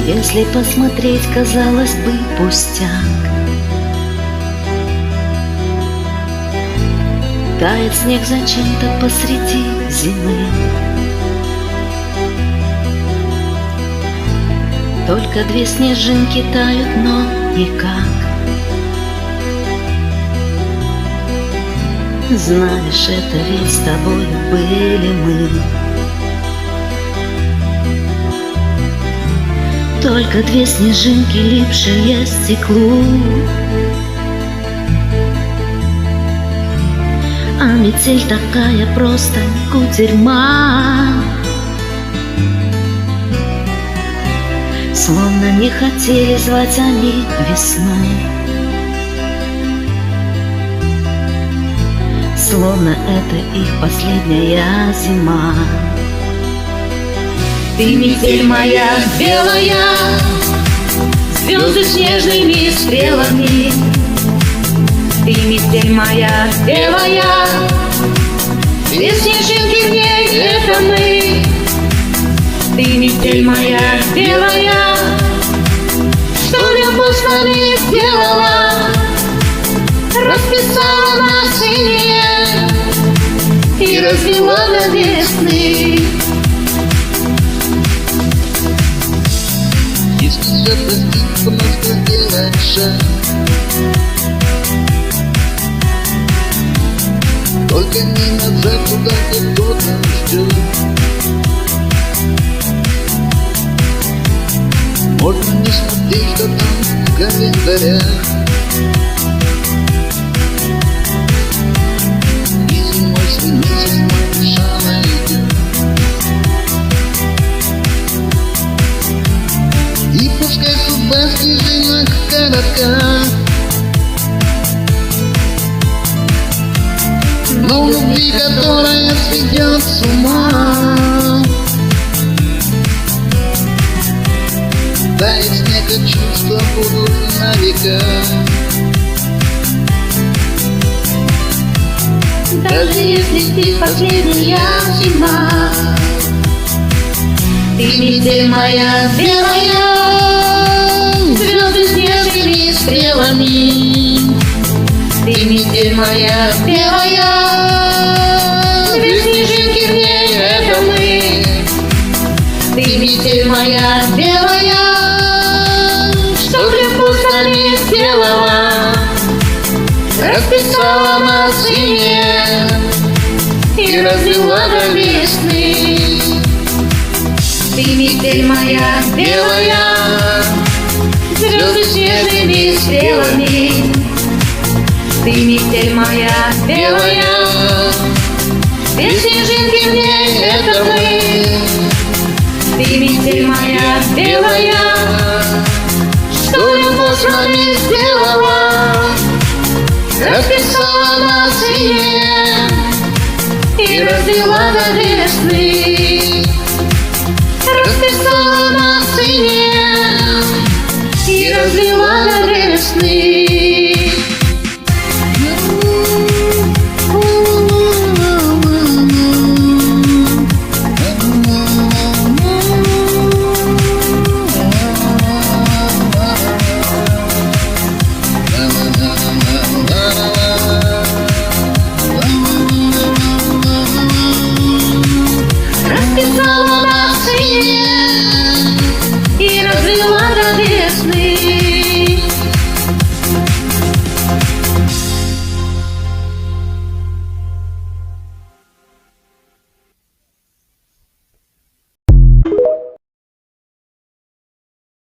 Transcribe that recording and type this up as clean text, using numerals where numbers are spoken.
Если посмотреть, казалось бы, пустяк. Тает снег зачем-то посреди зимы. Только две снежинки тают, но никак. Знаешь, это ведь с тобой были мы. Только две снежинки, липшие стеклу. А метель такая просто кутерьма. Словно не хотели звать они весной. Словно это их последняя зима. Ты метель моя белая, звезды снежными стрелами. Ты метель моя белая, две снежинки в ней — это мы. Ты метель моя белая, что любовь с нами сделала, расписала на синее и развела до весны. Если все простить, просто сделать шаг. Только не назад, куда кто-то ждет. Можно не смотреть, что там в календарях. И зимой свой месяц малыша найдет. И пускай судьба в снежинах коротка, но в любви, которая сведет с ума, тает снег, а чувства будут на века. Даже если ты последняя зима. Ты метель моя белая, звезды снежными стрелами. Ты метель моя белая, две снежинки в ней — это мы. Ты метель моя белая, что любовь с нами сделала, расписала на синее и развела до весны. Ты метель моя белая, звезды снежными стрелами. Ты метель моя белая, две снежинки в ней — это мы. Ты метель моя белая, что любовь с нами сделала, расписала на синее и развела до весны.